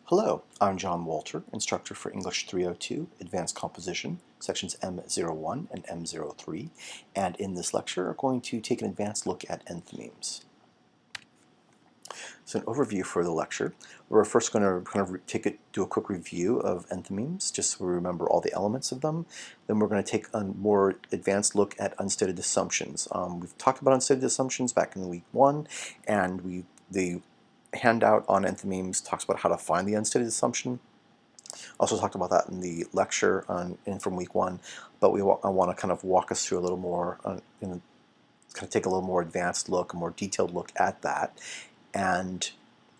Hello, I'm John Walter, instructor for English 302, Advanced Composition, sections M01 and M03, and in this lecture we're going to take an advanced look at enthymemes. So an overview for the lecture, we're first going to do a quick review of enthymemes, just so we remember all the elements of them. Then we're going to take a more advanced look at unstated assumptions. We've talked about unstated assumptions back in week 1, and the handout on enthymemes talks about how to find the unstated assumption. Also talked about that in the lecture from week 1, but I want to kind of walk us through a little more, kind of take a little more advanced look, a more detailed look at that. And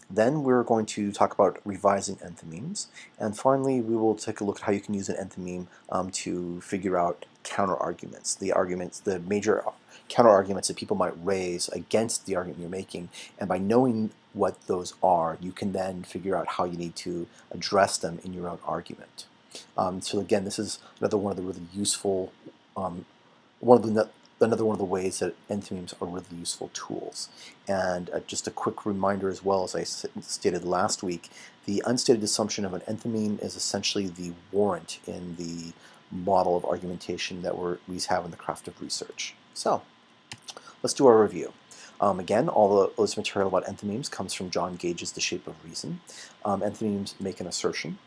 then we're going to talk about revising enthymemes. And finally, we will take a look at how you can use an enthymeme to figure out counter-arguments, the major counter-arguments that people might raise against the argument you're making. And by knowing what those are, you can then figure out how you need to address them in your own argument. So again, this is another one of the really useful, another one of the ways that enthymemes are really useful tools. And just a quick reminder as well, as I stated last week, the unstated assumption of an enthymeme is essentially the warrant in the model of argumentation that we have in the craft of research. So let's do our review. Again, all this material about enthymemes comes from John Gage's The Shape of Reason. Enthymemes make an assertion.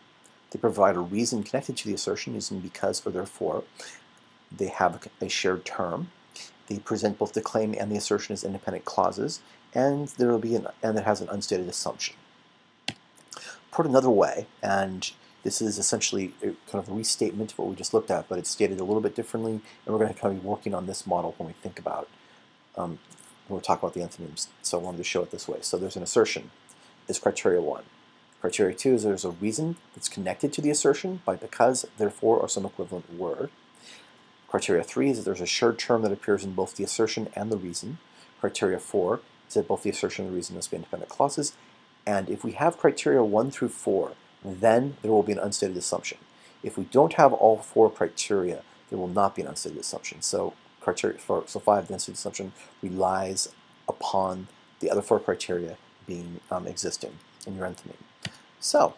They provide a reason connected to the assertion using because or therefore. They have a shared term. They present both the claim and the assertion as independent clauses, and it has an unstated assumption. Put another way, and this is essentially a kind of a restatement of what we just looked at, but it's stated a little bit differently, and we're going to kind of be working on this model when we think about when we talk about the enthymemes. So I wanted to show it this way. So there's an assertion. Is criteria 1. Criteria 2 is there's a reason that's connected to the assertion by because, therefore, or some equivalent word. Criteria 3 is that there's a shared term that appears in both the assertion and the reason. Criteria 4 is that both the assertion and the reason must be independent clauses. And if we have criteria 1 through 4, then there will be an unstated assumption. If we don't have all 4 criteria, there will not be an unstated assumption. So criteria 4, so 5, the unstated assumption relies upon the other 4 criteria being existing in your enthymeme. So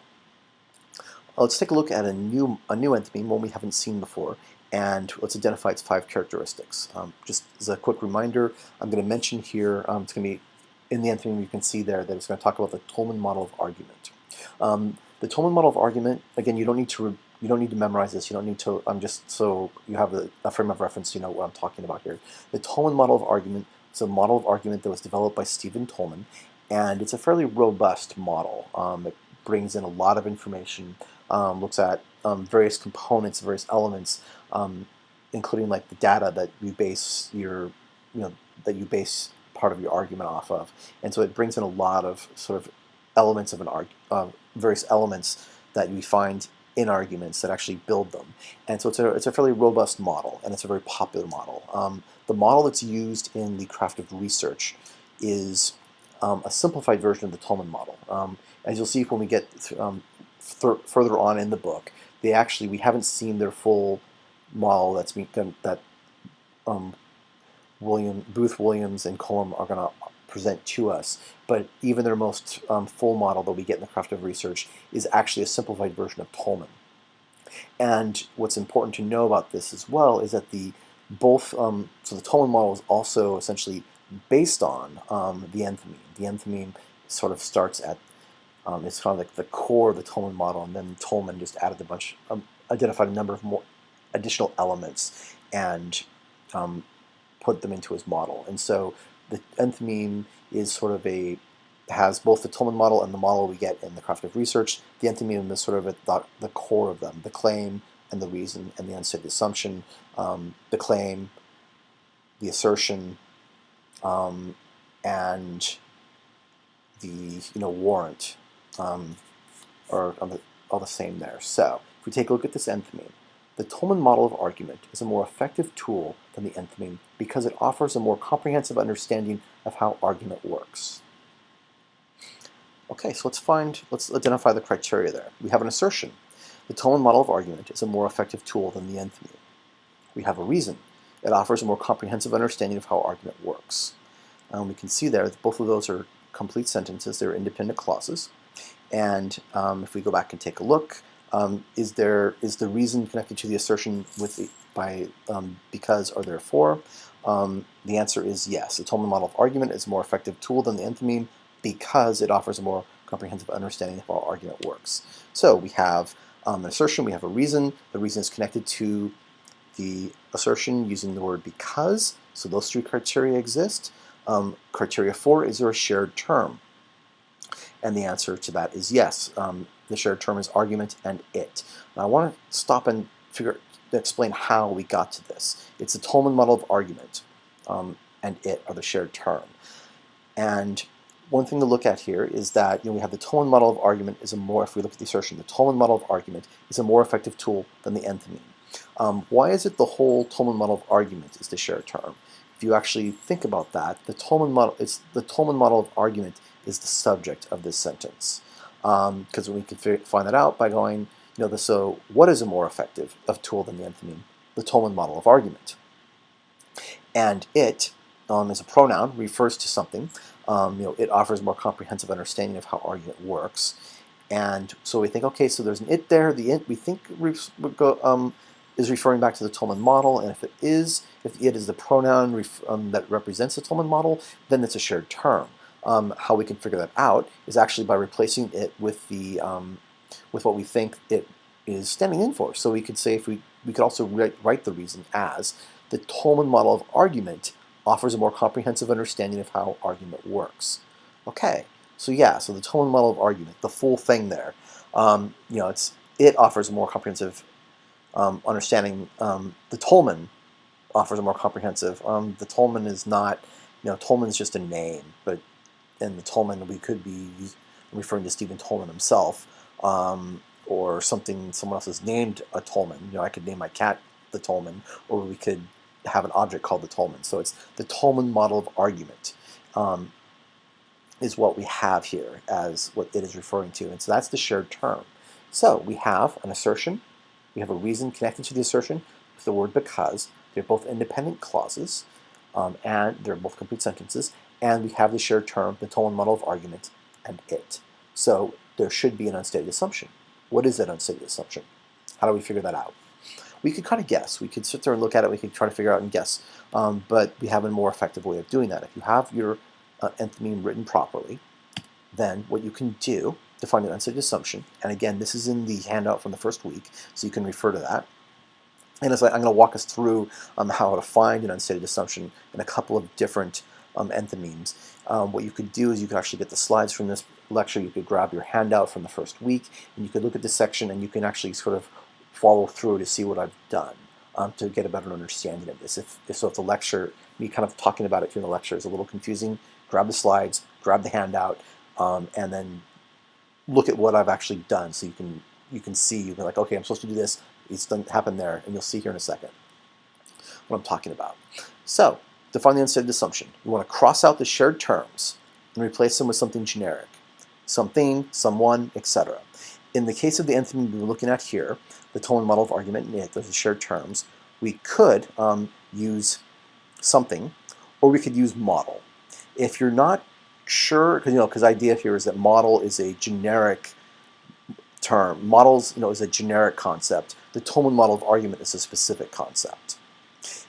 let's take a look at a new enthymeme, one we haven't seen before. And let's identify its 5 characteristics. Just as a quick reminder, I'm going to mention here, it's going to be in the enthymeme, you can see there that it's going to talk about the Tolman model of argument. The Tolman model of argument, again, you don't need to memorize this. You don't need to, just so you have a frame of reference, you know what I'm talking about here. The Tolman model of argument is a model of argument that was developed by Stephen Tolman, and it's a fairly robust model. It brings in a lot of information, looks at various components, various elements, including like the data that you base part of your argument off of, and so it brings in a lot of sort of elements of various elements that we find in arguments that actually build them, and so it's a fairly robust model, and it's a very popular model. The model that's used in the craft of research is a simplified version of the Tolman model. As you'll see when we get further on in the book, we haven't seen their full model that Booth, Williams, and Cullum are going to present to us. But even their most full model that we get in the craft of research is actually a simplified version of Tolman. And what's important to know about this as well is that so the Tolman model is also essentially based on the enthymeme. The enthymeme sort of starts at it's kind of like the core of the Tolman model, and then Tolman just added identified a number of more additional elements and put them into his model. And so the enthymeme is sort of has both the Tolman model and the model we get in the craft of research. The enthymeme is sort of at the core of them, the claim and the reason and the unstated assumption, the claim, the assertion, and the warrant are all the same there. So if we take a look at this enthymeme, the Tolman model of argument is a more effective tool than the enthymeme because it offers a more comprehensive understanding of how argument works. Okay, so let's identify the criteria there. We have an assertion. The Tolman model of argument is a more effective tool than the enthymeme. We have a reason. It offers a more comprehensive understanding of how argument works. We can see there that both of those are complete sentences. They're independent clauses. And if we go back and take a look, is the reason connected to the assertion with because or therefore? The answer is yes. The Tolman model of argument is a more effective tool than the enthymeme because it offers a more comprehensive understanding of how our argument works. So we have an assertion, we have a reason. The reason is connected to the assertion using the word because. So those three criteria exist. Criteria 4, is there a shared term? And the answer to that is yes. The shared term is argument and it. Now I want to stop and explain how we got to this. It's the Tolman model of argument, and it are the shared term. And one thing to look at here is that we have the Tolman model of argument is if we look at the assertion, the Tolman model of argument is a more effective tool than the enthymeme. Why is it the whole Tolman model of argument is the shared term? If you actually think about that, the Tolman model of argument is the subject of this sentence. Because we can find that out by going, so what is a more effective tool than the enthymeme? The Tolman model of argument. And it, as a pronoun, refers to something. It offers more comprehensive understanding of how argument works. And so we think, okay, so there's an it there. The it we think is referring back to the Tolman model, and if it is the pronoun that represents the Tolman model, then it's a shared term. How we can figure that out is actually by replacing it with what we think it is standing in for. So we could say we could also write the reason as the Tolman model of argument offers a more comprehensive understanding of how argument works. Okay, so yeah, so the Tolman model of argument, the full thing there, it offers a more comprehensive understanding. The Tolman offers a more comprehensive. The Tolman is not, Tolman is just a name, but in the Tolman we could be referring to Stephen Tolman himself, or someone else has named a Tolman. I could name my cat the Tolman, or we could have an object called the Tolman. So it's the Tolman model of argument is what we have here as what it is referring to, and so that's the shared term. So we have an assertion, we have a reason connected to the assertion with the word because. They're both independent clauses, and they're both complete sentences, and we have the shared term, the Tolman model of argument, and it. So there should be an unstated assumption. What is that unstated assumption? How do we figure that out? We could kind of guess. We could sit there and look at it. We could try to figure out and guess. But we have a more effective way of doing that. If you have your enthymeme written properly, then what you can do to find an unstated assumption, and again, this is in the handout from the first week, so you can refer to that. And I'm going to walk us through how to find an unstated assumption in a couple of different enthymemes. What you could do is you could actually get the slides from this lecture. You could grab your handout from the first week, and you could look at this section, and you can actually sort of follow through to see what I've done to get a better understanding of this. If the lecture, me kind of talking about it here in the lecture is a little confusing, grab the slides, grab the handout, and then look at what I've actually done, so you can see, you can like, okay, I'm supposed to do this. It's done happen there, and you'll see here in a second what I'm talking about. So, define the unstated assumption. You want to cross out the shared terms and replace them with something generic. Something, someone, etc. In the case of the enthymeme we were looking at here, the Tolman model of argument and it, those are shared terms, we could use something, or we could use model. If you're not sure, because the idea here is that model is a generic term. Models, is a generic concept. The Tolman model of argument is a specific concept.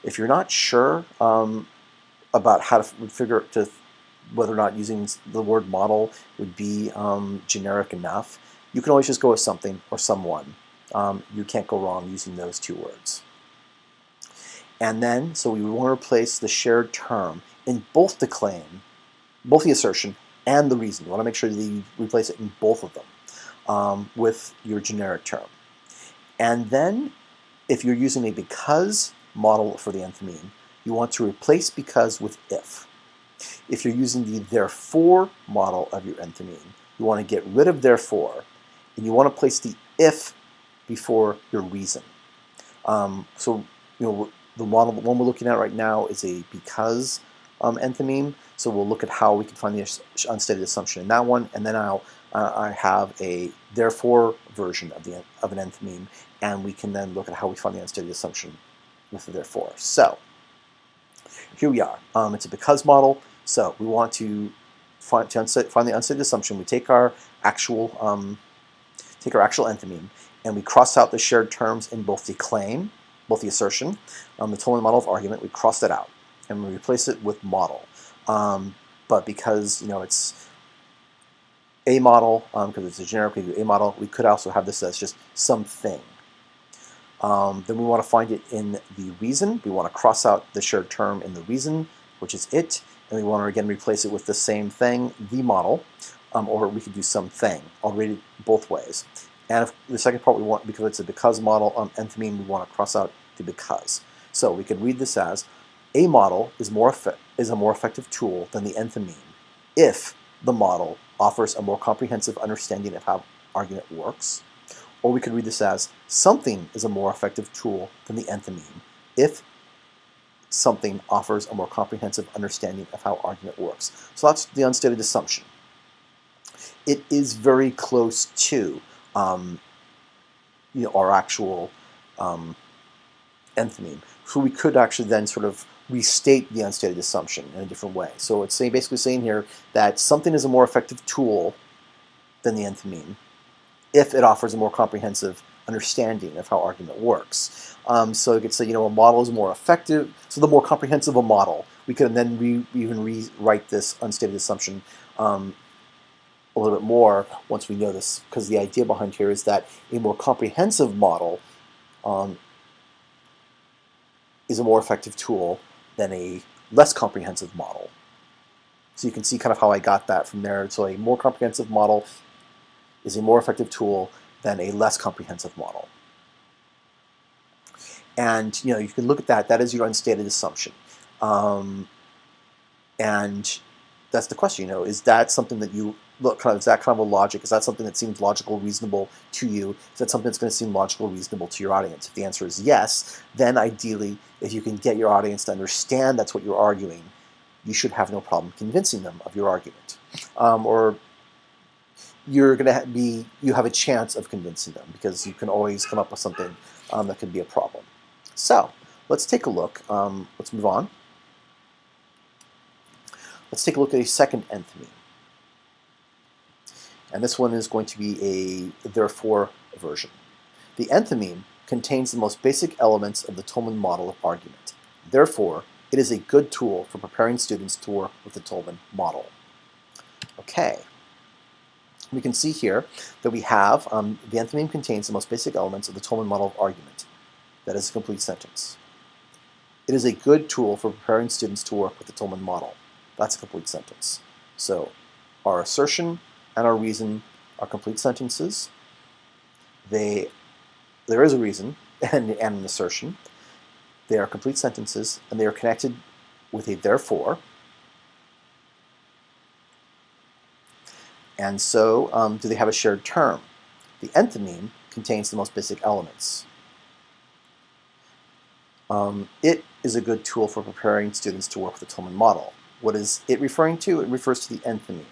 If you're not sure about how to figure to whether or not using the word model would be generic enough, you can always just go with something or someone. You can't go wrong using those two words. And then, so we want to replace the shared term in both the claim, both the assertion and the reason. You want to make sure that you replace it in both of them with your generic term. And then, if you're using a because model for the enthymeme, you want to replace because with if. If you're using the therefore model of your enthymeme, you want to get rid of therefore, and you want to place the if before your reason. The model, the one we're looking at right now, is a because enthymeme. So we'll look at how we can find the unstated assumption in that one, and then I have a therefore version of an enthymeme, and we can then look at how we find the unstated assumption with the therefore. So here we are. It's a because model. So we want to find the unstated assumption, we take our actual enthymeme, and we cross out the shared terms in both the claim, both the assertion, the Tolman model of argument. We cross that out, and we replace it with model. But because it's a model, because it's a generic, we do a model, we could also have this as just something. Then we want to find it in the reason. We want to cross out the shared term in the reason, which is it, and we want to again replace it with the same thing, the model, or we could do something. I'll read it both ways. And if the second part we want, because it's a because model enthymeme, we want to cross out the because. So we could read this as a model is a more effective tool than the enthymeme if the model offers a more comprehensive understanding of how argument works. Or we could read this as something is a more effective tool than the enthymeme if something offers a more comprehensive understanding of how argument works. So that's the unstated assumption. It is very close to our actual enthymeme. So we could actually then sort of restate the unstated assumption in a different way. So it's basically saying here that something is a more effective tool than the enthymeme if it offers a more comprehensive understanding of how argument works. So you could say, a model is more effective, so the more comprehensive a model, we could then even rewrite this unstated assumption a little bit more once we know this, because the idea behind here is that a more comprehensive model is a more effective tool than a less comprehensive model. So you can see kind of how I got that from there. So a more comprehensive model is a more effective tool than a less comprehensive model. And you can look at that. That is your unstated assumption. And that's the question. Is that something that you look is that kind of a logic? Is that something that seems logical, reasonable to you? Is that something that's going to seem logical, reasonable to your audience? If the answer is yes, then ideally, if you can get your audience to understand that's what you're arguing, you should have no problem convincing them of your argument. Or you're going to you have a chance of convincing them, because you can always come up with something that could be a problem. So let's take a look. Let's move on. Let's take a look at a second enthymeme. And this one is going to be a therefore version. The enthymeme contains the most basic elements of the Tolman model of argument. Therefore, it is a good tool for preparing students to work with the Tolman model. Okay. We can see here that we have the enthymeme contains the most basic elements of the Tolman model of argument. That is a complete sentence. It is a good tool for preparing students to work with the Tolman model. That's a complete sentence. So our assertion and our reason are complete sentences. There is a reason and an assertion. They are complete sentences, and they are connected with a therefore. And so, do they have a shared term? The enthymeme contains the most basic elements. It is a good tool for preparing students to work with the Tolman model. What is it referring to? It refers to the enthymeme.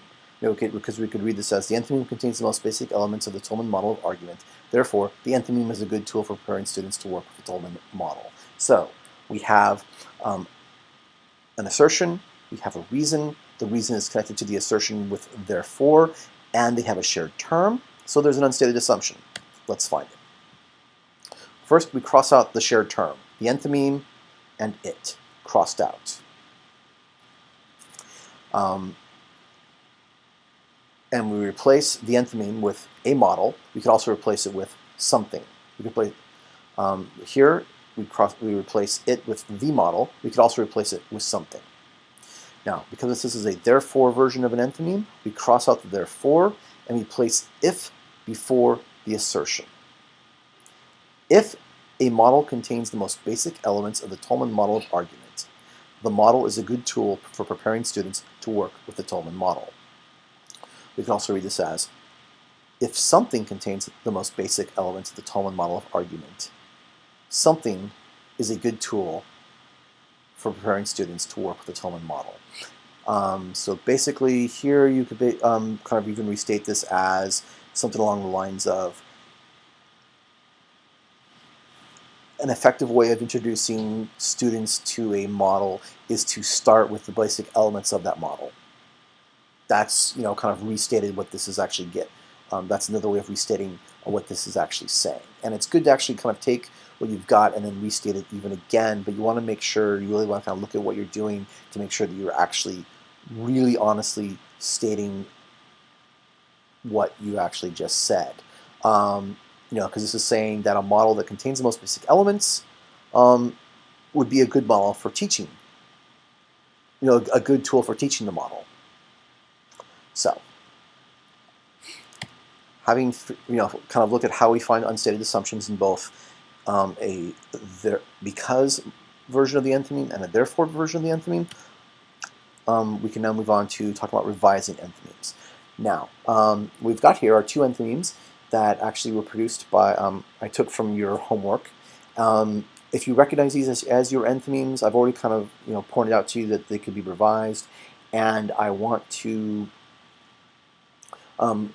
Okay, because we could read this as the enthymeme contains the most basic elements of the Tolman model of argument. Therefore, the enthymeme is a good tool for preparing students to work with the Tolman model. So we have an assertion, we have a reason. The reason is connected to the assertion with therefore, and they have a shared term. So there's an unstated assumption. Let's find it. First, we cross out the shared term, the enthymeme and it, crossed out. And we replace the enthymeme with a model. We could also replace it with something. We could here we replace it with the model. We could also replace it with something. Now, because this is a therefore version of an enthymeme, we cross out the therefore and we place if before the assertion. If a model contains the most basic elements of the Tolman model of argument, the model is a good tool for preparing students to work with the Tolman model. We can also read this as, if something contains the most basic elements of the Tolman model of argument, something is a good tool for preparing students to work with the Tolman model. So basically here you could kind of even restate this as something along the lines of, an effective way of introducing students to a model is to start with the basic elements of that model. that's kind of restated what this is actually get. That's another way of restating what this is actually saying. And it's good to actually kind of take what you've got and then restate it even again, but you want to make sure, you really want to kind of look at what you're doing to make sure that you're actually really honestly stating what you actually just said. Because this is saying that a model that contains the most basic elements would be a good model for teaching, a good tool for teaching the model. So, having kind of looked at how we find unstated assumptions in both a because version of the enthymeme and a therefore version of the enthymeme, we can now move on to talk about revising enthymemes. Now, we've got here our two enthymemes that actually were produced by, I took from your homework. If you recognize these as your enthymemes, I've already kind of pointed out to you that they could be revised, and I want to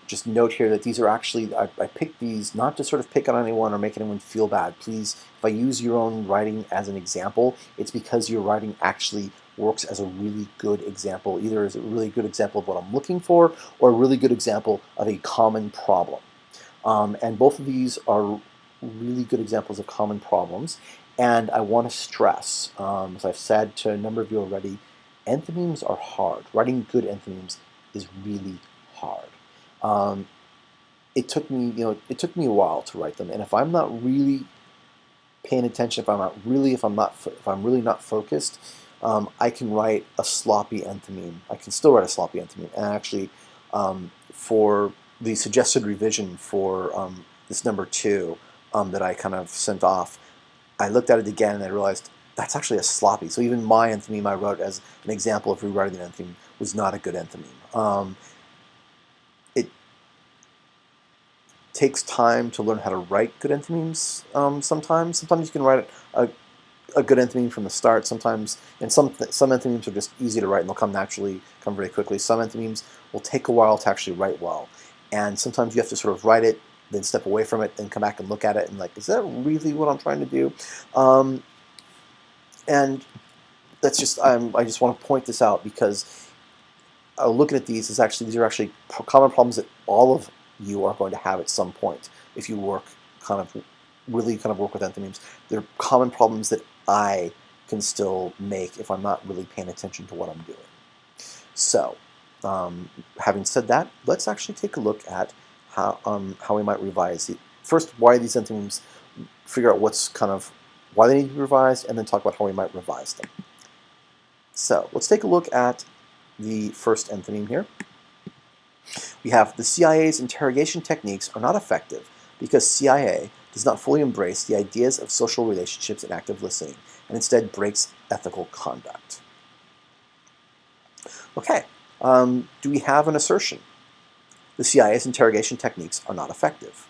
just note here that these are actually, I picked these not to sort of pick on anyone or make anyone feel bad. Please, if I use your own writing as an example, it's because your writing actually works as a really good example, either as a really good example of what I'm looking for or a really good example of a common problem. And both of these are really good examples of common problems. And I want to stress, as I've said to a number of you already, enthymemes are hard. Writing good enthymemes is really hard. It took me a while to write them, and if I'm not really paying attention, if I'm really not focused, I can write a sloppy enthymeme. I can still write a sloppy enthymeme, and actually, for the suggested revision for this number 2 that I kind of sent off, I looked at it again and I realized that's actually a sloppy. So even my enthymeme I wrote as an example of rewriting an enthymeme was not a good enthymeme. It takes time to learn how to write good enthymemes. Sometimes you can write a good enthymeme from the start. Sometimes, and some enthymemes are just easy to write and they'll come naturally, come very quickly. Some enthymemes will take a while to actually write well, and sometimes you have to sort of write it, then step away from it, then come back and look at it and like, is that really what I'm trying to do? And that's just, I just want to point this out because looking at these these are actually common problems that all of you are going to have at some point if you work really work with enthymemes. They're common problems that I can still make if I'm not really paying attention to what I'm doing. So, having said that, let's actually take a look at how we might revise first, why these enthymemes, figure out why they need to be revised, and then talk about how we might revise them. So let's take a look at the first enthymeme here. We have the CIA's interrogation techniques are not effective because CIA does not fully embrace the ideas of social relationships and active listening, and instead breaks ethical conduct. Okay, do we have an assertion? The CIA's interrogation techniques are not effective.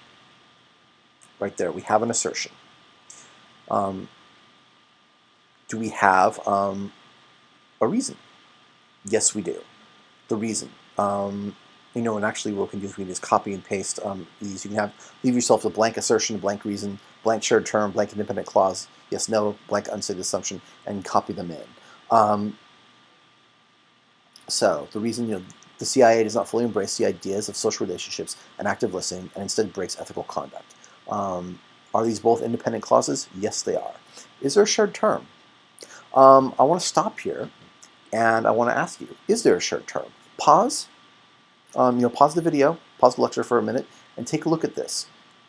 Right there, we have an assertion. Do we have a reason? Yes, we do. The reason. And actually what we can just copy and paste these. You can leave yourself a blank assertion, a blank reason, blank shared term, blank independent clause, yes, no, blank unstated assumption, and copy them in. So the reason, the CIA does not fully embrace the ideas of social relationships and active listening, and instead breaks ethical conduct. Are these both independent clauses? Yes, they are. Is there a shared term? I want to stop here, and I want to ask you, is there a shared term? Pause. Pause the video, pause the lecture for a minute, and take a look at this.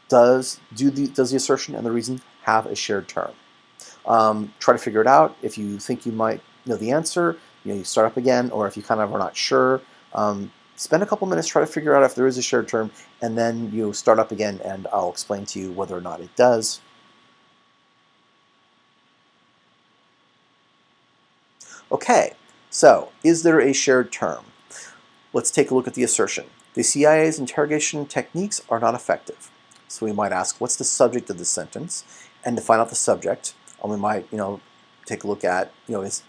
Does the assertion and the reason have a shared term? Try to figure it out. If you think you might know the answer, you start up again, or if you kind of are not sure, spend a couple minutes, try to figure out if there is a shared term, and then you start up again, and I'll explain to you whether or not it does. Okay, so is there a shared term? Let's take a look at the assertion. The CIA's interrogation techniques are not effective. So we might ask, what's the subject of this sentence? And to find out the subject, we might, take a look at, is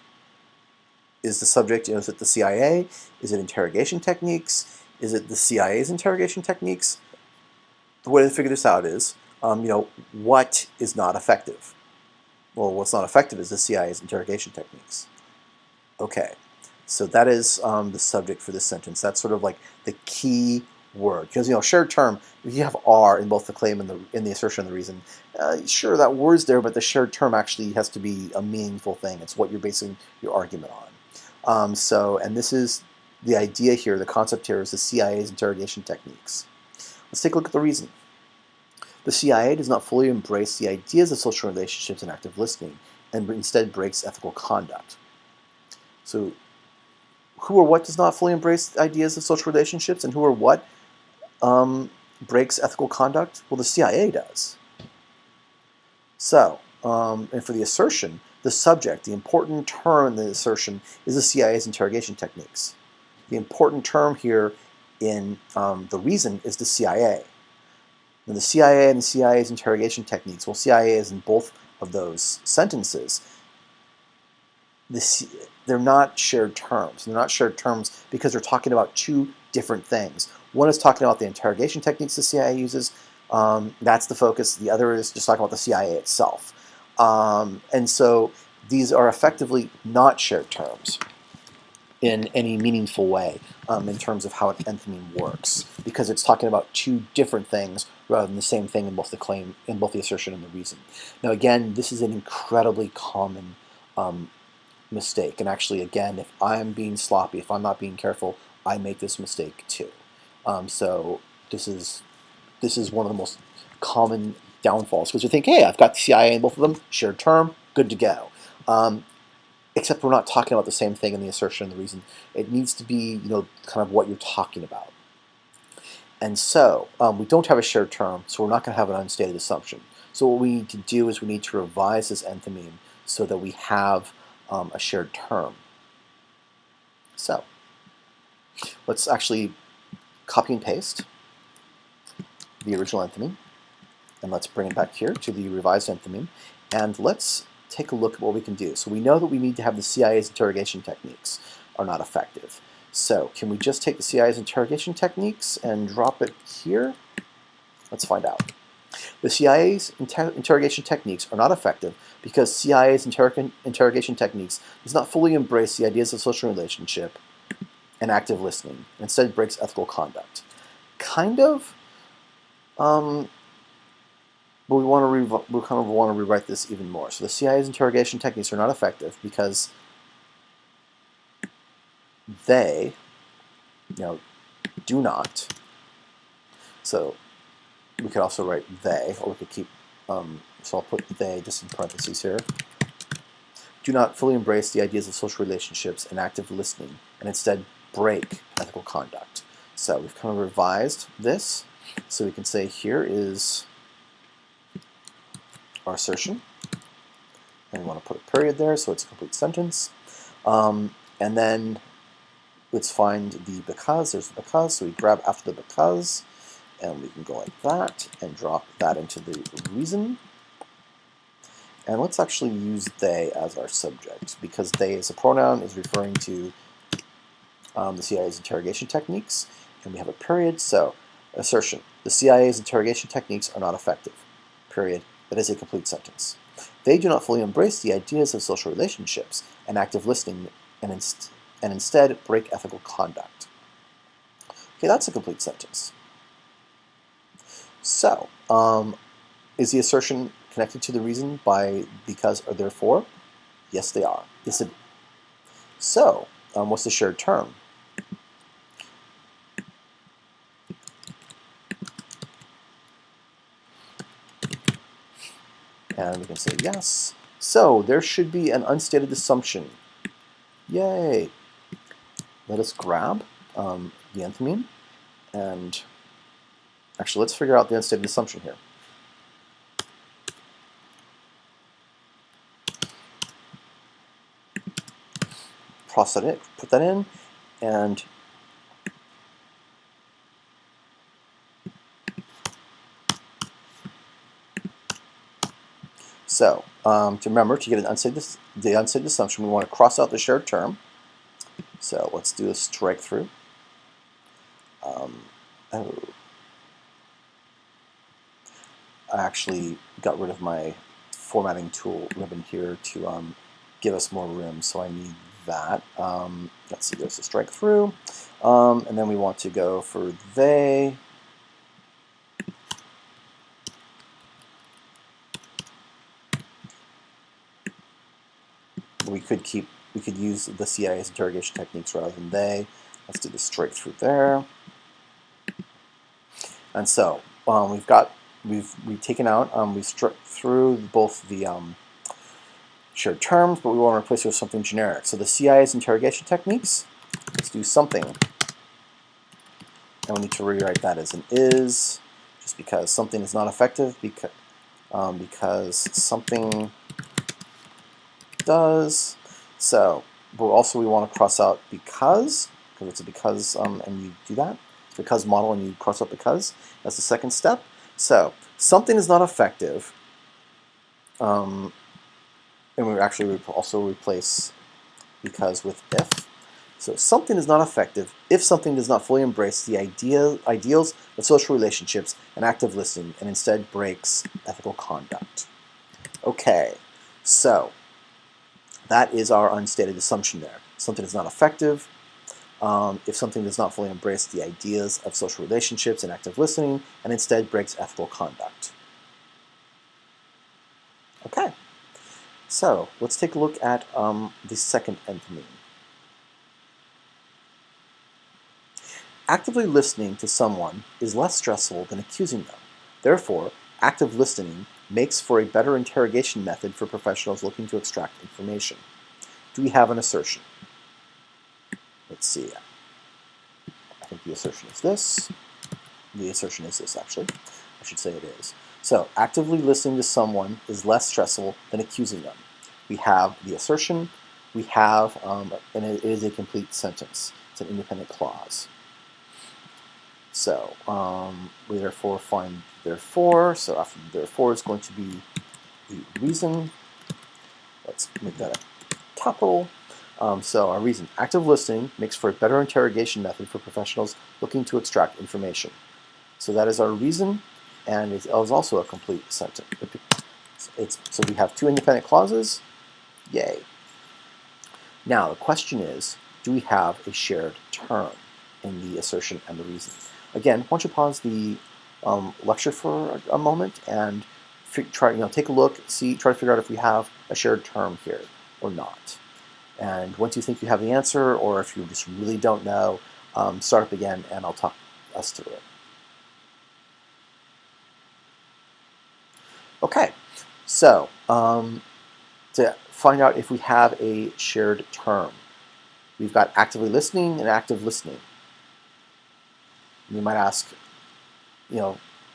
the subject, is it the CIA? Is it interrogation techniques? Is it the CIA's interrogation techniques? The way to figure this out is, what is not effective? Well, what's not effective is the CIA's interrogation techniques. Okay. So that is the subject for this sentence. That's sort of like the key word. Because, shared term, if you have R in both the claim and in the assertion and the reason, sure, that word's there, but the shared term actually has to be a meaningful thing. It's what you're basing your argument on. And this is the idea here, the concept here is the CIA's interrogation techniques. Let's take a look at the reason. The CIA does not fully embrace the ideas of social relationships and active listening, and instead breaks ethical conduct. So who or what does not fully embrace ideas of social relationships, and who or what breaks ethical conduct? Well, the CIA does. So, and for the assertion, the subject, the important term in the assertion is the CIA's interrogation techniques. The important term here in the reason is the CIA. And the CIA and the CIA's interrogation techniques, well, CIA is in both of those sentences. They're not shared terms. They're not shared terms because they're talking about two different things. One is talking about the interrogation techniques the CIA uses. That's the focus. The other is just talking about the CIA itself. And so these are effectively not shared terms in any meaningful way in terms of how an enthymeme works, because it's talking about two different things rather than the same thing in both the claim, in both the assertion and the reason. Now, again, this is an incredibly common mistake, and actually, again, if I'm being sloppy, if I'm not being careful, I make this mistake too. So this is one of the most common downfalls, because you think, hey, I've got the CIA in both of them, shared term, good to go. Except we're not talking about the same thing in the assertion and the reason. It needs to be, kind of what you're talking about. And so we don't have a shared term, so we're not going to have an unstated assumption. So what we need to do is we need to revise this enthymeme so that we have a shared term. So let's actually copy and paste the original enthymeme, and let's bring it back here to the revised enthymeme, and let's take a look at what we can do. So we know that we need to have the CIA's interrogation techniques are not effective. So can we just take the CIA's interrogation techniques and drop it here? Let's find out. The CIA's interrogation techniques are not effective because CIA's interrogation techniques does not fully embrace the ideas of social relationship and active listening. Instead, breaks ethical conduct. Kind of. But we kind of want to rewrite this even more. So the CIA's interrogation techniques are not effective because they, do not. So we could also write they, or we could keep. So I'll put they just in parentheses here. Do not fully embrace the ideas of social relationships and active listening, and instead break ethical conduct. So we've kind of revised this. So we can say here is our assertion, and we want to put a period there so it's a complete sentence. And then let's find the because. There's the because, so we grab after the because, and we can go like that and drop that into the reason. And let's actually use they as our subject, because they as a pronoun is referring to the CIA's interrogation techniques, and we have a period. So assertion: the CIA's interrogation techniques are not effective. Period. That is a complete sentence. They do not fully embrace the ideas of social relationships and active listening, and instead break ethical conduct. Okay, that's a complete sentence. So, is the assertion connected to the reason by because or therefore? Yes, they are. Yes, it is. So, what's the shared term? And we can say yes. So there should be an unstated assumption. Yay! Let us grab the enthymeme, and actually let's figure out the unstated assumption here. Process it, put that in, and so to remember, to get the unstated assumption, we want to cross out the shared term. So let's do a strike through. I actually got rid of my formatting tool ribbon here to give us more room, so I need that. Let's see, there's a strike through. And then we want to go for they. We could use the CI's interrogation techniques rather than they. Let's do the strike through there. And so we've taken out, we've struck through both the shared terms, but we want to replace it with something generic. So the CI's interrogation techniques, let's do something. And we need to rewrite that as an is, just because something is not effective, because something does. So, but also we want to cross out because it's a because, and you do that. It's a because model, and you cross out because. That's the second step. So something is not effective, and we actually also replace because with if. So something is not effective if something does not fully embrace the ideals of social relationships and active listening, and instead breaks ethical conduct. Okay, so that is our unstated assumption there. Something is not effective if something does not fully embrace the ideas of social relationships and active listening, and instead breaks ethical conduct. Okay, so let's take a look at the second enthymeme. Actively listening to someone is less stressful than accusing them. Therefore, active listening makes for a better interrogation method for professionals looking to extract information. Do we have an assertion? Let's see. I think the assertion is this. The assertion is this, actually. I should say it is. So, actively listening to someone is less stressful than accusing them. We have the assertion. We have, and it is a complete sentence. It's an independent clause. So, we therefore find therefore. So after the therefore is going to be the reason. Let's make that a capital. So our reason, active listening makes for a better interrogation method for professionals looking to extract information. So that is our reason, and it is also a complete sentence. So we have two independent clauses. Yay. Now the question is, do we have a shared term in the assertion and the reason? Again, why don't you pause the lecture for a moment and take a look, try to figure out if we have a shared term here or not. And once you think you have the answer, or if you just really don't know, start up again and I'll talk us through it. Okay, so to find out if we have a shared term, we've got actively listening and active listening. You might ask,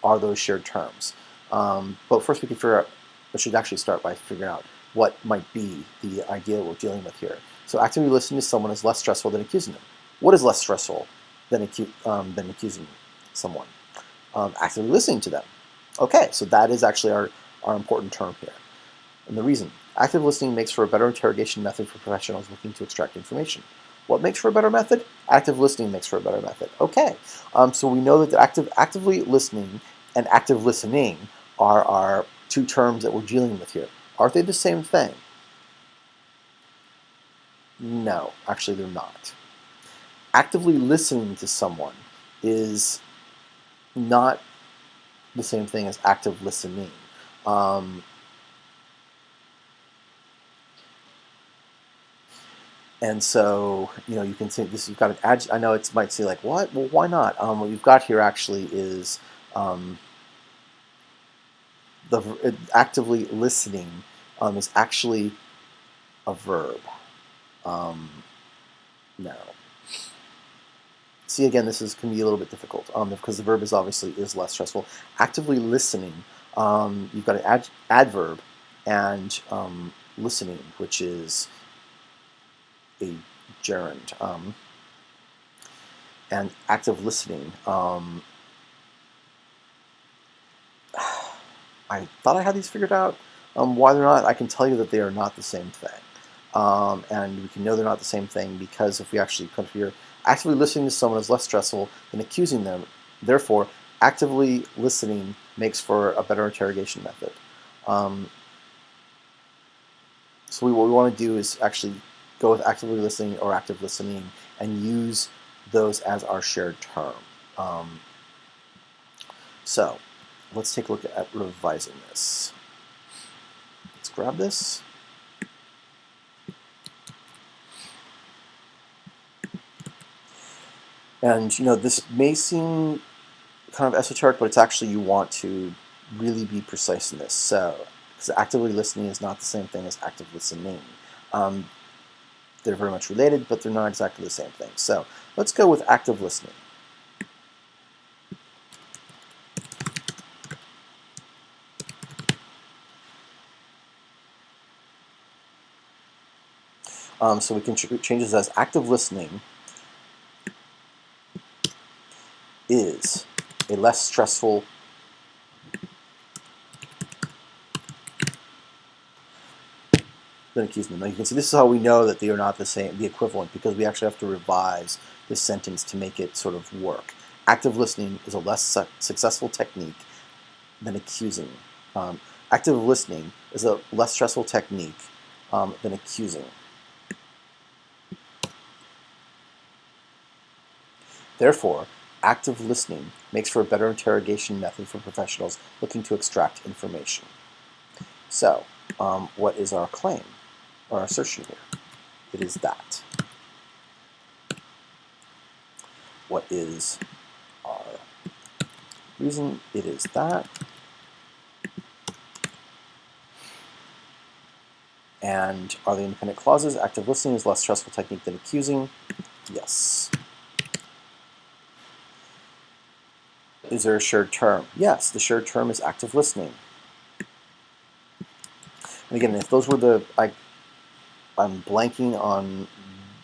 are those shared terms? But first we should actually start by figuring out what might be the idea we're dealing with here. So actively listening to someone is less stressful than accusing them. What is less stressful than accusing someone? Actively listening to them. Okay, so that is actually our important term here. And the reason, active listening makes for a better interrogation method for professionals looking to extract information. What makes for a better method? Active listening makes for a better method. Okay, so we know that actively listening and active listening are our two terms that we're dealing with here. Are they the same thing? No, actually they're not. Actively listening to someone is not the same thing as active listening. And so, you can see this. You've got an adjective. I know it might say like, what? Well, why not? What you've got here actually is actively listening is actually a verb. No. See, again, this can be a little bit difficult because the verb is less stressful. Actively listening, you've got an adverb and listening, which is a gerund. And active listening, I thought I had these figured out. Why they're not, I can tell you that they are not the same thing. And we can know they're not the same thing because if we actually come here, actively listening to someone is less stressful than accusing them. Therefore, actively listening makes for a better interrogation method. So what we want to do is actually go with actively listening or active listening and use those as our shared term. So let's take a look at revising this. Let's grab this. And this may seem kind of esoteric, but it's actually, you want to really be precise in this. So, because actively listening is not the same thing as active listening. They're very much related, but they're not exactly the same thing. So let's go with active listening. So we can change this as active listening is a less stressful than accusing. Now you can see this is how we know that they are not the equivalent, because we actually have to revise this sentence to make it sort of work. Active listening is a less successful technique than accusing. Active listening is a less stressful technique than accusing. Therefore, active listening makes for a better interrogation method for professionals looking to extract information. So, what is our claim, or our assertion here? It is that. What is our reason? It is that. And are the independent clauses? Active listening is a less stressful technique than accusing. Yes. Is there a shared term? Yes, the shared term is active listening. And again, if those were the, I'm blanking on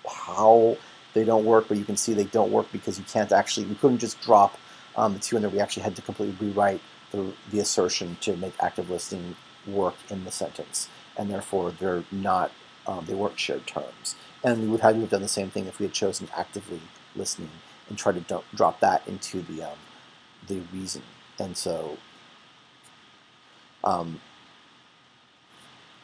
how they don't work, but you can see they don't work because you can't actually, we couldn't just drop the two in there. We actually had to completely rewrite the assertion to make active listening work in the sentence. And therefore, they're not, they weren't shared terms. And we would have done the same thing if we had chosen actively listening and tried to drop that into the reason. And so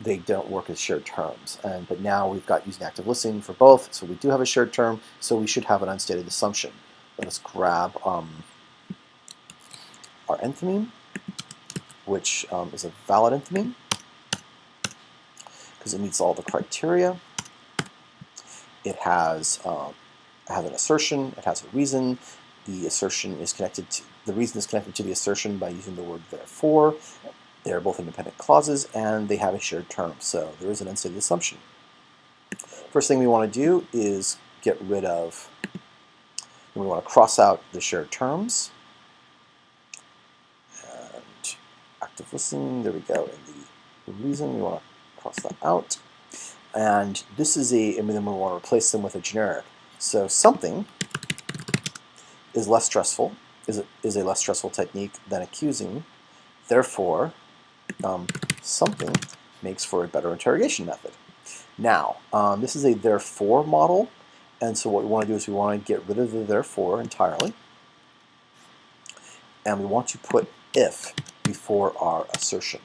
they don't work as shared terms. But now we've got using active listening for both, so we do have a shared term, so we should have an unstated assumption. Let us grab our enthymeme, which is a valid enthymeme, because it meets all the criteria. It has an assertion, it has a reason. The assertion is connected to, the reason is connected to the assertion by using the word therefore. They're both independent clauses, and they have a shared term, so there is an unstated assumption. First thing we want to do is get rid of, we want to cross out the shared terms. And active listening, there we go, in the reason, we want to cross that out. And this is and then we want to replace them with a generic. So something is less stressful, is a less stressful technique than accusing. Therefore, something makes for a better interrogation method. Now, this is a therefore model, and so what we want to do is we want to get rid of the therefore entirely, and we want to put if before our assertion.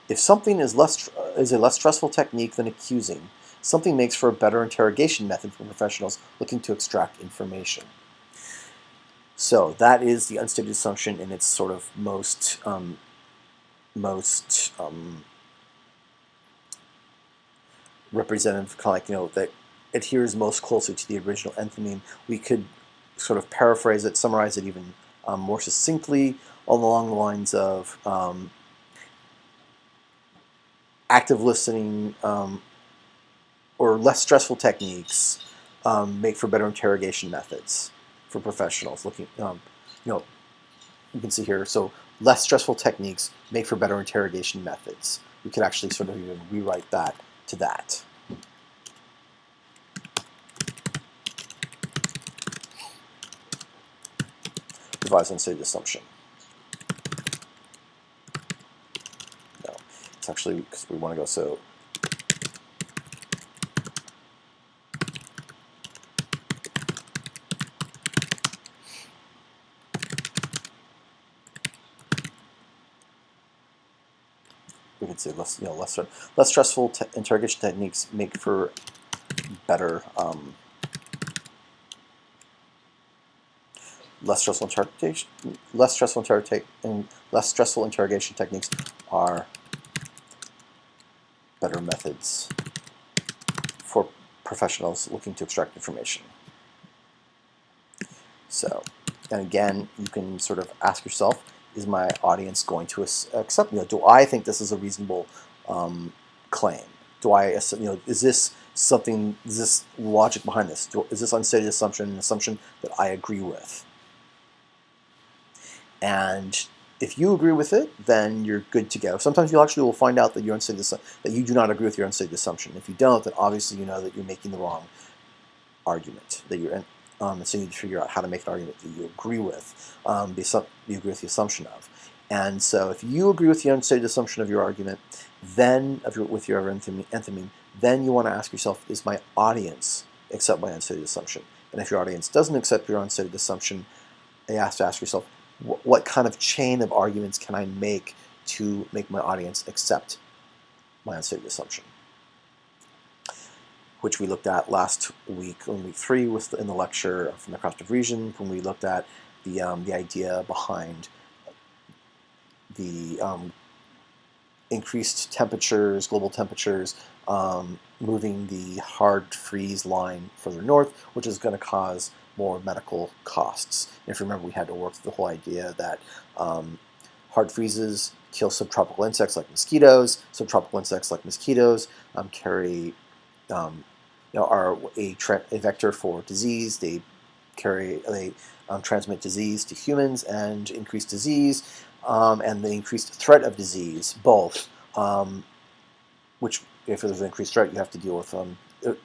If something is a less stressful technique than accusing, something makes for a better interrogation method for professionals looking to extract information. So that is the unstated assumption in its sort of most representative, kind of like, that adheres most closely to the original enthymeme. We could sort of paraphrase it, summarize it even more succinctly along the lines of active listening or less stressful techniques make for better interrogation methods for professionals looking, you can see here, so less stressful techniques make for better interrogation methods. We could actually sort of even rewrite that to that. Revise unstated assumption. No, it's actually because we want to go so. We could say less stressful interrogation techniques make for better, less stressful interrogation techniques are better methods for professionals looking to extract information. So, and again, you can sort of ask yourself, is my audience going to accept, do I think this is a reasonable claim? Do I, is this something, is this logic behind this? Is this unstated assumption an assumption that I agree with? And if you agree with it, then you're good to go. Sometimes you actually will find out that that you do not agree with your unstated assumption. If you don't, then obviously you know that you're making the wrong argument, that you're so you need to figure out how to make an argument that you agree with, you agree with the assumption of. And so if you agree with the unstated assumption of your argument, then with your enthymeme, then you want to ask yourself, is my audience accept my unstated assumption? And if your audience doesn't accept your unstated assumption, you have to ask yourself, what kind of chain of arguments can I make to make my audience accept my unstated assumption? Which we looked at last week, in week 3, in the lecture from the craft of reason, when we looked at the idea behind the increased temperatures, global temperatures, moving the hard freeze line further north, which is going to cause more medical costs. And if you remember, we had to work through the whole idea that hard freezes kill subtropical insects like mosquitoes. Subtropical insects like mosquitoes carry are a vector for disease. They transmit disease to humans and increase disease, and the increased threat of disease, both, which if there's an increased threat, you have to deal with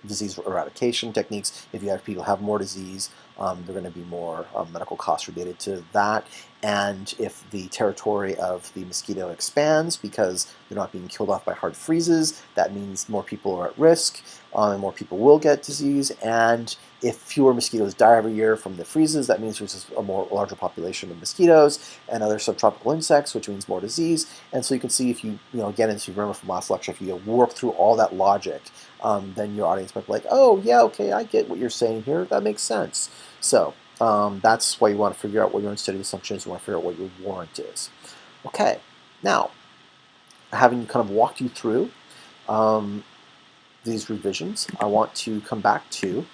disease eradication techniques. If you have people have more disease, there are going to be more medical costs related to that. And if the territory of the mosquito expands because they're not being killed off by hard freezes, that means more people are at risk, and more people will get disease. And if fewer mosquitoes die every year from the freezes, that means there's a larger population of mosquitoes and other subtropical insects, which means more disease. And so you can see, if you again, as you remember from last lecture, if you work through all that logic, then your audience might be like, oh yeah, okay, I get what you're saying here. That makes sense. So that's why you want to figure out what your unstated assumption is. You want to figure out what your warrant is. Okay, now, having kind of walked you through these revisions, I want to come back to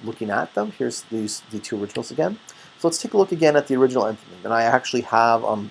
looking at them. Here's the two originals again. So let's take a look again at the original enthymeme. And I actually have I've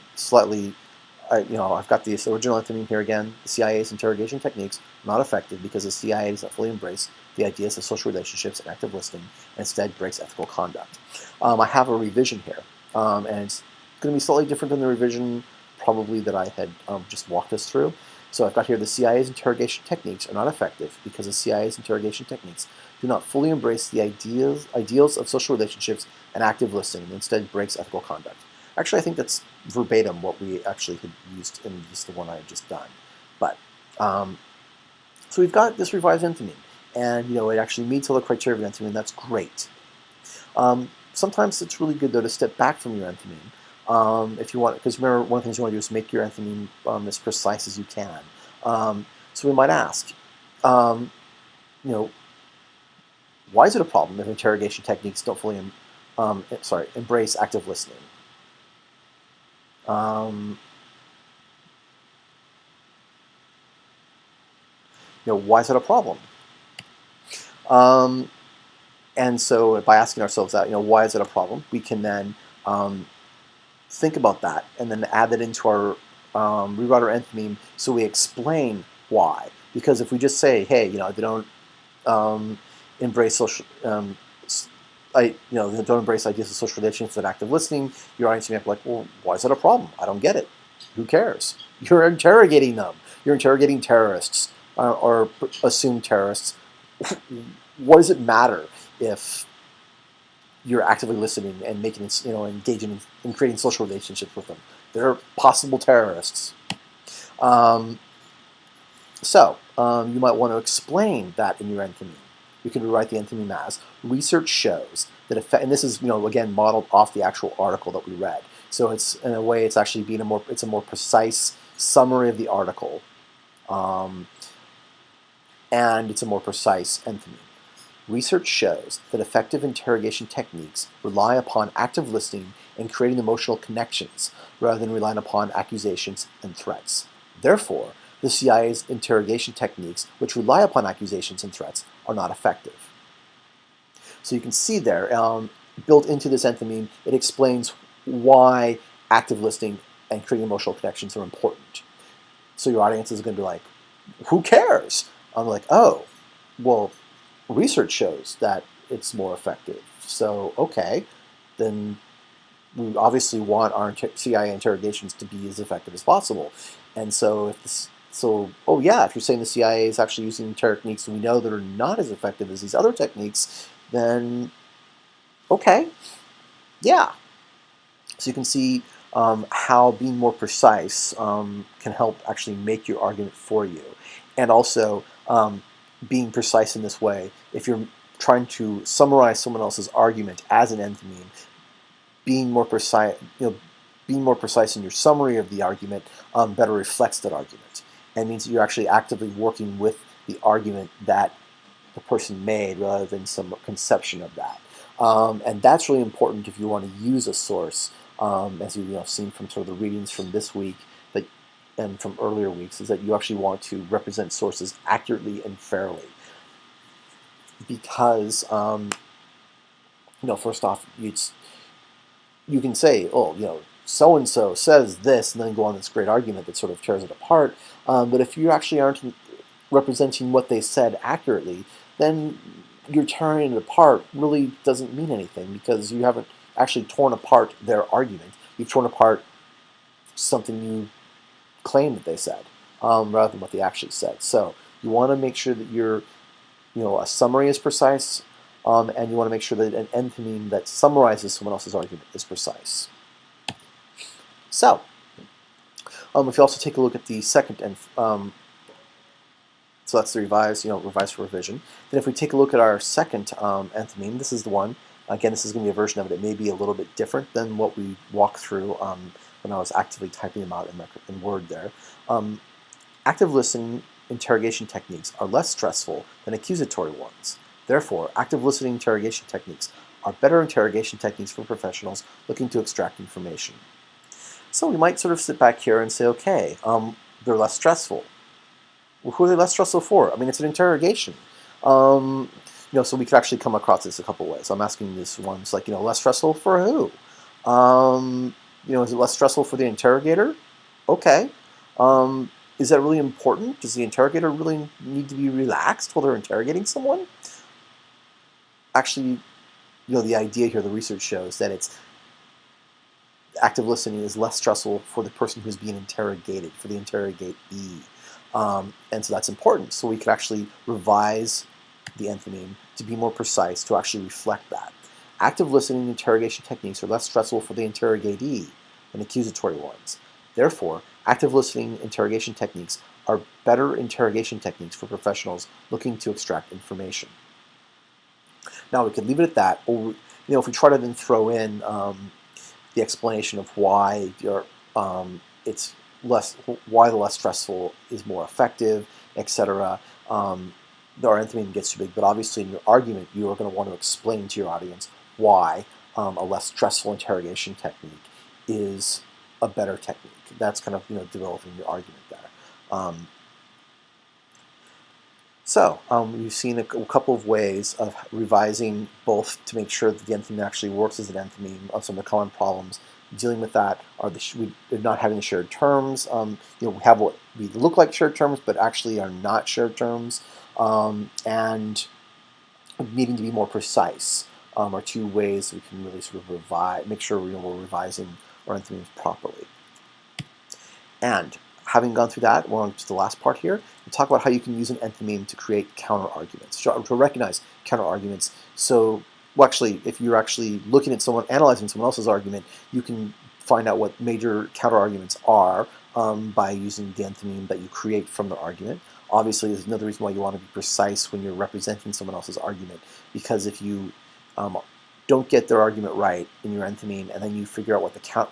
got the original enthymeme here again. The CIA's interrogation techniques not effective because the CIA does not fully embrace the ideas of social relationships and active listening, and instead breaks ethical conduct. I have a revision here, and it's going to be slightly different than the revision probably that I had just walked us through. So I've got here, the CIA's interrogation techniques are not effective because the CIA's interrogation techniques do not fully embrace the ideals of social relationships and active listening, and instead breaks ethical conduct. Actually, I think that's verbatim what we actually had used in just the one I had just done. But so we've got this revised enthymeme, and it actually meets all the criteria of an enthymeme. That's great. Sometimes it's really good though to step back from your enthymeme if you want, because remember, one of the things you want to do is make your enthymeme as precise as you can. So we might ask, why is it a problem if interrogation techniques don't fully embrace active listening? Why is it a problem? And so by asking ourselves that, why is it a problem, we can then think about that and then add that into our rewrite our enthymeme, so we explain why. Because if we just say, hey, they don't embrace social, they don't embrace ideas of social relationships and active listening, your audience may be like, well, why is that a problem? I don't get it. Who cares? You're interrogating them. You're interrogating terrorists or assumed terrorists. What does it matter if you're actively listening and making, engaging in creating social relationships with them? They're possible terrorists. You might want to explain that in your enthymeme. You can rewrite the enthymeme as, research shows that and this is, again, modeled off the actual article that we read. So it's, in a way, it's actually being it's a more precise summary of the article, and it's a more precise enthymeme. Research shows that effective interrogation techniques rely upon active listening and creating emotional connections rather than relying upon accusations and threats. Therefore, the CIA's interrogation techniques, which rely upon accusations and threats, are not effective. So you can see there, built into this enthymeme, it explains why active listening and creating emotional connections are important. So your audience is going to be like, who cares? I'm like, oh, well, research shows that it's more effective. So, okay, then we obviously want our CIA interrogations to be as effective as possible. And so, oh yeah, if you're saying the CIA is actually using techniques we know that are not as effective as these other techniques, then okay, yeah. So you can see how being more precise can help actually make your argument for you. And also, being precise in this way, if you're trying to summarize someone else's argument as an enthymeme, being more precise, being more precise in your summary of the argument better reflects that argument, and means that you're actually actively working with the argument that the person made rather than some conception of that. And that's really important if you want to use a source, as you've seen from sort of the readings from this week and from earlier weeks, is that you actually want to represent sources accurately and fairly. Because, first off, you can say, oh, so-and-so says this, and then go on this great argument that sort of tears it apart. But if you actually aren't representing what they said accurately, then your tearing it apart really doesn't mean anything, because you haven't actually torn apart their argument. You've torn apart something you claim that they said, rather than what they actually said. So you want to make sure that a summary is precise, and you want to make sure that an enthymeme that summarizes someone else's argument is precise. So, if you also take a look at the second so that's the revise for revision. Then if we take a look at our second enthymeme, this is the one. Again, this is going to be a version of it. It may be a little bit different than what we walked through when I was actively typing them out in Word there. Active listening interrogation techniques are less stressful than accusatory ones. Therefore, active listening interrogation techniques are better interrogation techniques for professionals looking to extract information. So we might sort of sit back here and say, okay, they're less stressful. Well, who are they less stressful for? I mean, it's an interrogation. So we could actually come across this a couple ways. I'm asking this one, it's like, less stressful for who? Is it less stressful for the interrogator? Okay. Is that really important? Does the interrogator really need to be relaxed while they're interrogating someone? Actually, the idea here, the research shows that it's active listening is less stressful for the person who's being interrogated, for the interrogatee. And so that's important. So we could actually revise the enthymeme to be more precise, to actually reflect that. Active listening interrogation techniques are less stressful for the interrogatee than accusatory ones. Therefore, active listening interrogation techniques are better interrogation techniques for professionals looking to extract information. Now we could leave it at that, or if we try to then throw in the explanation of why why the less stressful is more effective, etc. Our enthymeme gets too big, but obviously in your argument you are going to want to explain to your audience why a less stressful interrogation technique is a better technique. That's kind of developing your argument there. So you've seen a couple of ways of revising both to make sure that the enthymeme actually works as an enthymeme. Some of the common problems dealing with that are not having shared terms. We have what we look like shared terms, but actually are not shared terms, and needing to be more precise are two ways we can really sort of make sure we're revising our enthymemes properly. And having gone through that, we're on to the last part here. We'll talk about how you can use an enthymeme to create counter-arguments, to recognize counter-arguments. So, well, actually, if you're actually looking at analyzing someone else's argument, you can find out what major counter-arguments are by using the enthymeme that you create from the argument. Obviously, there's another reason why you want to be precise when you're representing someone else's argument, because if you don't get their argument right in your enthymeme, and then you figure out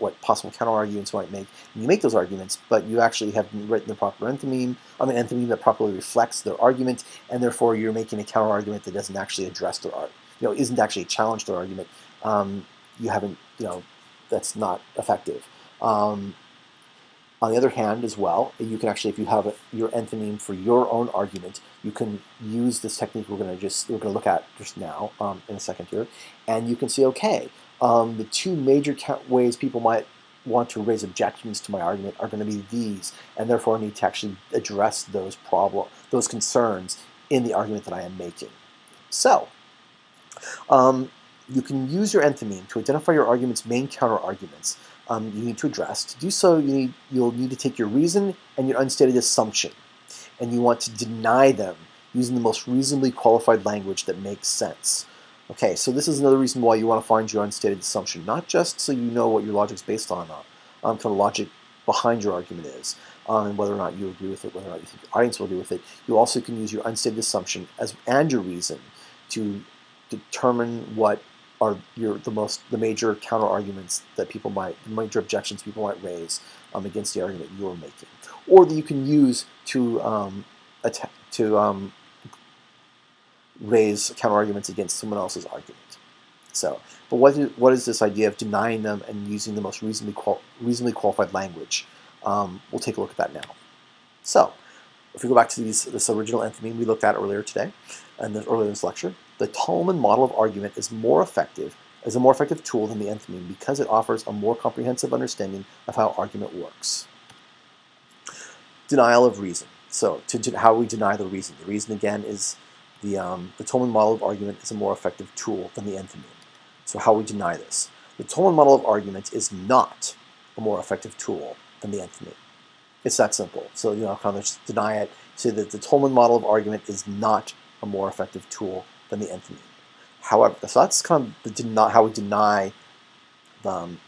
what possible counter arguments you might make, and you make those arguments, but you actually haven't written the proper enthymeme, enthymeme that properly reflects their argument, and therefore you're making a counter argument that doesn't actually address their argument, isn't actually a challenge to their argument. You haven't, that's not effective. On the other hand, as well, you can actually, if you have your enthymeme for your own argument, you can use this technique we're going to look at just now in a second here, and you can say, okay, the two major ways people might want to raise objections to my argument are going to be these, and therefore I need to actually address those concerns in the argument that I am making. So, you can use your enthymeme to identify your argument's main counter-arguments you need to address. To do so, you'll need to take your reason and your unstated assumption, and you want to deny them using the most reasonably qualified language that makes sense. Okay, so this is another reason why you want to find your unstated assumption, not just so you know what your logic is based on, kind of logic behind your argument is, and whether or not you agree with it, whether or not you think your audience will agree with it. You also can use your unstated assumption and your reason to determine what are the major counter arguments that the major objections people might raise against the argument you're making, or that you can use to raise counter arguments against someone else's argument. So, but what is this idea of denying them and using the most reasonably qualified language? We'll take a look at that now. So, if we go back to this original enthymeme we looked at earlier today, and earlier in this lecture, the Tolman model of argument is a more effective tool than the enthymeme because it offers a more comprehensive understanding of how argument works. Denial of reason. So, how we deny the reason. The reason again is the Tolman model of argument is a more effective tool than the enthymeme. So, how we deny this? The Tolman model of argument is not a more effective tool than the enthymeme. It's that simple. So, kind of just deny it. Say that the Tolman model of argument is not a more effective tool than the enthymeme. However, so that's kind of how we deny the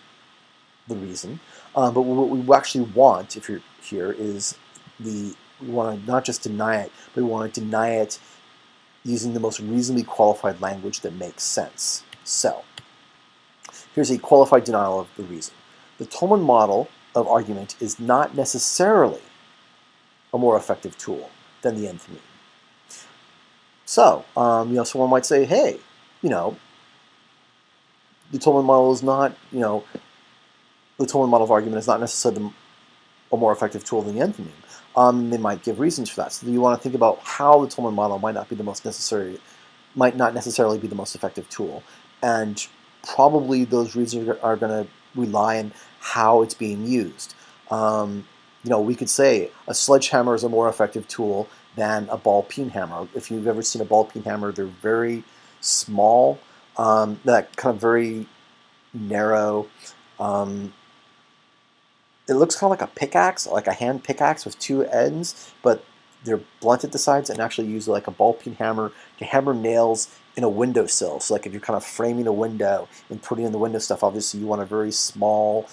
reason. But what we actually want, if you're here, is we want to not just deny it, but we want to deny it using the most reasonably qualified language that makes sense. So, here's a qualified denial of the reason. The Tolman model of argument is not necessarily a more effective tool than the enthymeme. So, someone might say, hey, the Tolman model is not, the Tolman model of argument is not necessarily a more effective tool than the enthymeme. They might give reasons for that. So you want to think about how the Tolman model might not necessarily be the most effective tool, and probably those reasons are going to rely on how it's being used. We could say a sledgehammer is a more effective tool than a ball-peen hammer. If you've ever seen a ball-peen hammer, they're very small, that kind of very narrow. It looks kind of like a pickaxe, like a hand pickaxe with two ends, but they're blunt at the sides and actually use like a ball-peen hammer to hammer nails in a windowsill. So like if you're kind of framing a window and putting in the window stuff, obviously you want a very small,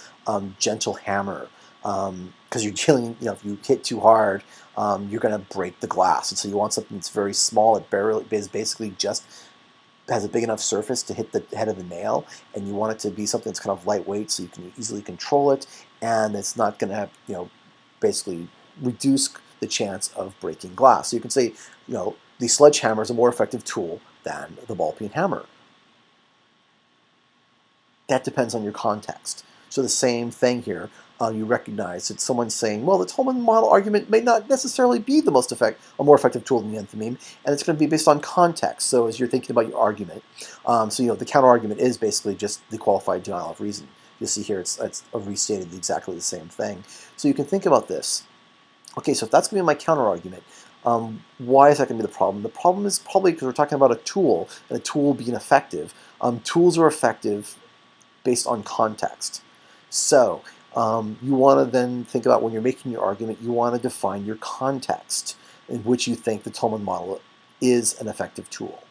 gentle hammer. Because you're dealing, if you hit too hard, you're going to break the glass. And so you want something that's very small. It basically just has a big enough surface to hit the head of the nail, and you want it to be something that's kind of lightweight so you can easily control it, and it's not going to, basically reduce the chance of breaking glass. So you can say, the sledgehammer is a more effective tool than the ball-peen hammer. That depends on your context. So the same thing here. You recognize that someone's saying, well, the Tolman model argument may not necessarily be a more effective tool than the enthymeme, and it's going to be based on context. So as you're thinking about your argument, the counter argument is basically just the qualified denial of reason. You'll see here it's restated exactly the same thing. So you can think about this. Okay, so if that's going to be my counter argument, why is that going to be the problem? The problem is probably because we're talking about a tool, and a tool being effective. Tools are effective based on context. So you want to then think about when you're making your argument, you want to define your context in which you think the Tolman model is an effective tool.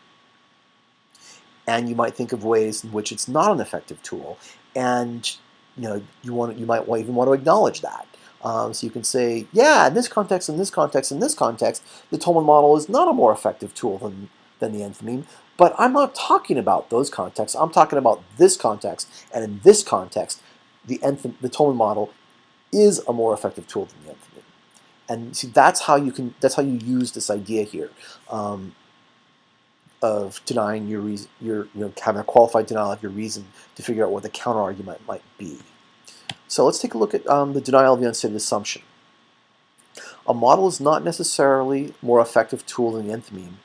And you might think of ways in which it's not an effective tool, and you might even want to acknowledge that. So you can say, yeah, in this context, in this context, in this context, the Tolman model is not a more effective tool than the enthymeme, But I'm not talking about those contexts. I'm talking about this context, and in this context, the Tolman model is a more effective tool than the enthymeme. And see, that's how you use this idea here of denying your reason, having a qualified denial of your reason to figure out what the counterargument might be. So let's take a look at the denial of the unstated assumption. A model is not necessarily a more effective tool than the enthymeme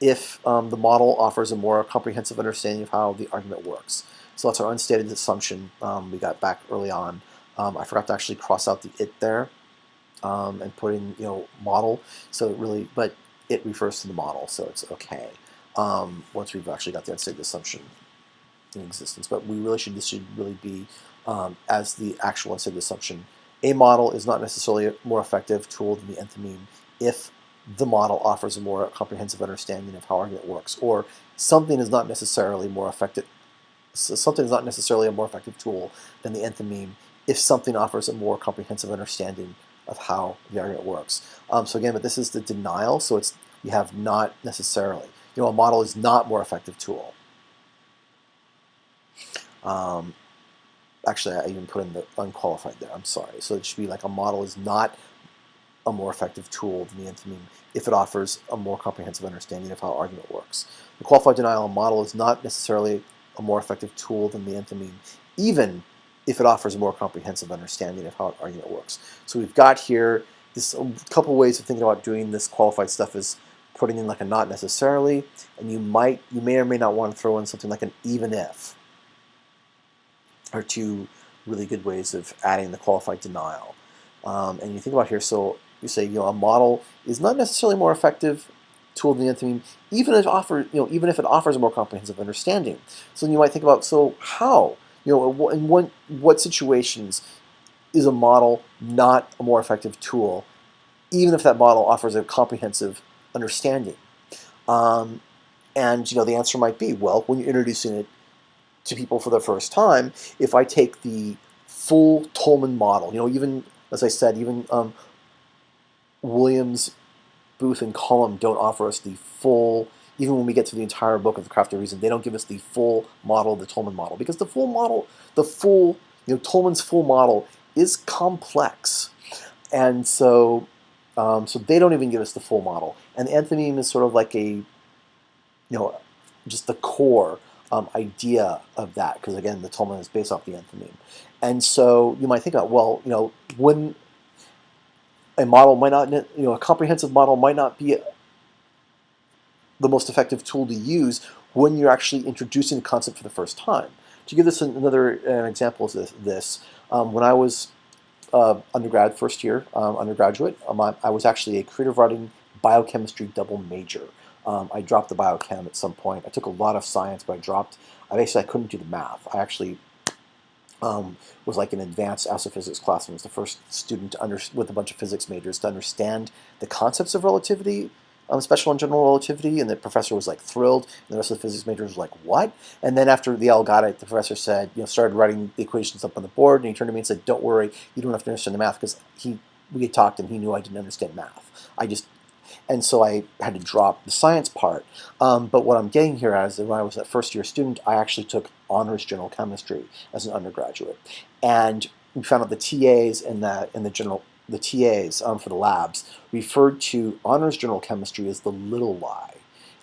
if the model offers a more comprehensive understanding of how the argument works. So that's our unstated assumption we got back early on. I forgot to actually cross out the it there and put in model. So it really, but it refers to the model, so it's okay once we've actually got the unstated assumption in existence. But this should really be as the actual unstated assumption. A model is not necessarily a more effective tool than the enthymeme if the model offers a more comprehensive understanding of how argument works, or something is not necessarily more effective. So something is not necessarily a more effective tool than the enthymeme if something offers a more comprehensive understanding of how the argument works. So again, but this is the denial, so you have not necessarily. A model is not more effective tool. Actually, I even put in the unqualified there. I'm sorry. So it should be like a model is not a more effective tool than the enthymeme if it offers a more comprehensive understanding of how argument works. The qualified denial model is not necessarily a more effective tool than the enthymeme, even if it offers a more comprehensive understanding of how an argument works. So we've got here this a couple ways of thinking about doing this qualified stuff is putting in like a not necessarily, and you may or may not want to throw in something like an even if, are two really good ways of adding the qualified denial. And you think about here, so you say, a model is not necessarily more effective tool than the enthymeme, even if it offers a more comprehensive understanding. So then you might think about, so how? In what situations is a model not a more effective tool, even if that model offers a comprehensive understanding? And the answer might be, well, when you're introducing it to people for the first time, if I take the full Tolman model, even as I said, even Williams, Booth, and Cullum don't offer us the full. Even when we get to the entire book of the Craft of Reason, they don't give us the full model, the Tolman model, because the full model, Tolman's full model is complex, and so they don't even give us the full model. And the enthymeme is sort of like just the core idea of that, because again, the Tolman is based off the enthymeme. And so you might think about, well, when a model might not, a comprehensive model might not be the most effective tool to use when you're actually introducing the concept for the first time. To give this another example of this, when I was undergrad, first year undergraduate, I was actually a creative writing biochemistry double major. I dropped the biochem at some point. I took a lot of science, but I couldn't do the math. I actually was like an advanced astrophysics class and was the first student with a bunch of physics majors to understand the concepts of relativity, special and general relativity, and the professor was like thrilled, and the rest of the physics majors was like, what? And then after they all got it, the professor said, started writing the equations up on the board, and he turned to me and said, don't worry, you don't have to understand the math, because we had talked and he knew I didn't understand math. And so I had to drop the science part. But what I'm getting here is that when I was a first-year student, I actually took honors general chemistry as an undergraduate, and we found out the TAs the TAs for the labs referred to honors general chemistry as the little lie,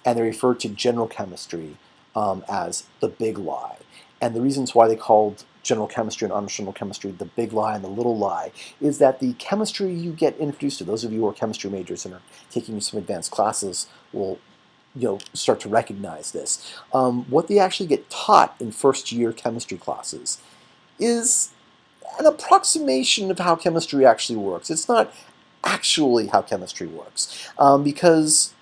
and they referred to general chemistry as the big lie. And the reasons why they called general chemistry and honors general chemistry the big lie and the little lie is that the chemistry you get introduced to, those of you who are chemistry majors and are taking some advanced classes will start to recognize this. What they actually get taught in first-year chemistry classes is an approximation of how chemistry actually works. It's not actually how chemistry works, because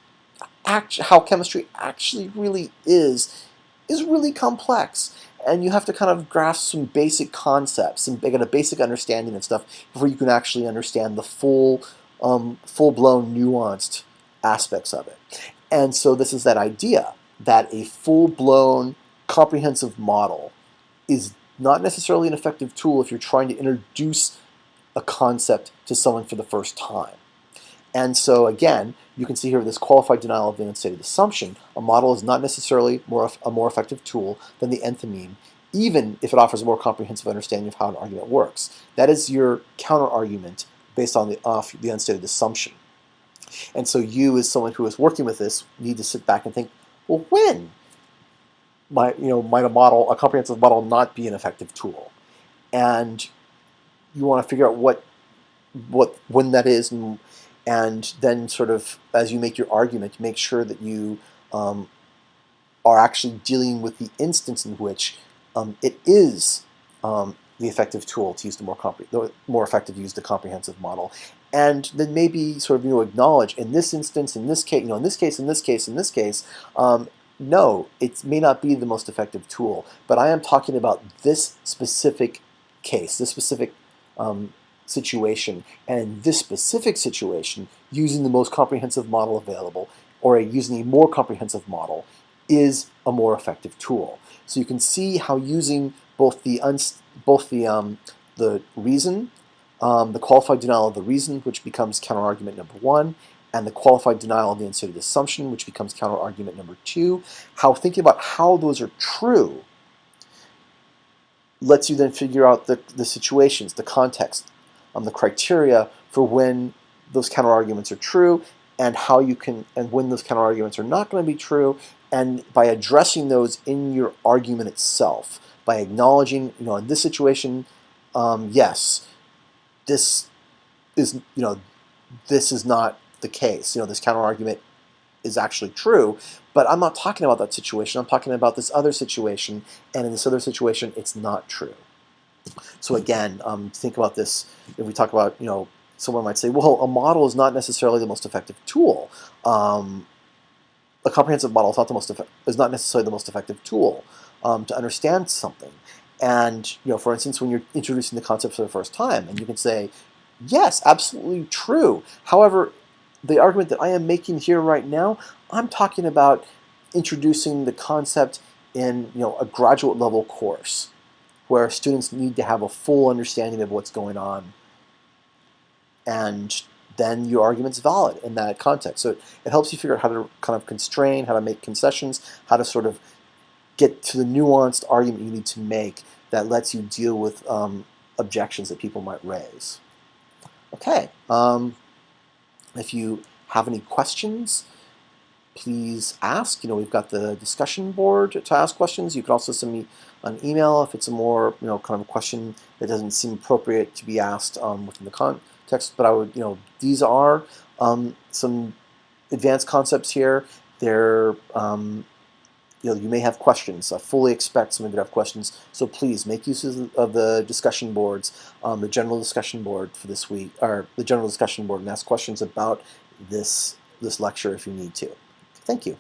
how chemistry actually really is really complex. And you have to kind of grasp some basic concepts and get a basic understanding and stuff before you can actually understand the full-blown nuanced aspects of it. And so this is that idea that a full-blown comprehensive model is not necessarily an effective tool if you're trying to introduce a concept to someone for the first time. And so again, you can see here this qualified denial of the unstated assumption. A model is not necessarily a more effective tool than the enthymeme, even if it offers a more comprehensive understanding of how an argument works. That is your counter-argument based on the unstated assumption. And so you, as someone who is working with this, need to sit back and think, well, when might a comprehensive model not be an effective tool? And you want to figure out when that is, and then sort of, as you make your argument, make sure that you are actually dealing with the instance in which it is the effective tool to use the more effective to use the comprehensive model, and then maybe sort of acknowledge in this instance, in this case, in this case, in this case, in this case, no, it may not be the most effective tool, but I am talking about this specific case, this specific situation, and in this specific situation, using the most comprehensive model available, or using a more comprehensive model, is a more effective tool. So you can see how using both the reason, the qualified denial of the reason, which becomes counterargument number 1, and the qualified denial of the unstated assumption, which becomes counterargument number 2, how thinking about how those are true lets you then figure out the situations, the context, the criteria for when those counterarguments are true, and how you can, and when those counterarguments are not going to be true, and by addressing those in your argument itself, by acknowledging, in this situation, yes, this is, this is not the case. This counterargument is actually true, but I'm not talking about that situation. I'm talking about this other situation, and in this other situation, it's not true. So again, think about this. If we talk about, someone might say, well, a model is not necessarily the most effective tool. A comprehensive model is not necessarily the most effective tool to understand something. And for instance, when you're introducing the concept for the first time, and you can say, yes, absolutely true. However, the argument that I am making here right now, I'm talking about introducing the concept in a graduate level course, where students need to have a full understanding of what's going on, and then your argument's valid in that context. So it helps you figure out how to kind of constrain, how to make concessions, how to sort of get to the nuanced argument you need to make that lets you deal with objections that people might raise. Okay, if you have any questions, please ask. We've got the discussion board to ask questions. You can also send me an email if it's a more, kind of a question that doesn't seem appropriate to be asked within the context. But I would, these are some advanced concepts here. They're, you may have questions. I fully expect someone to have questions. So please make use of the discussion boards, the general discussion board for this week, or the general discussion board, and ask questions about this lecture if you need to. Thank you.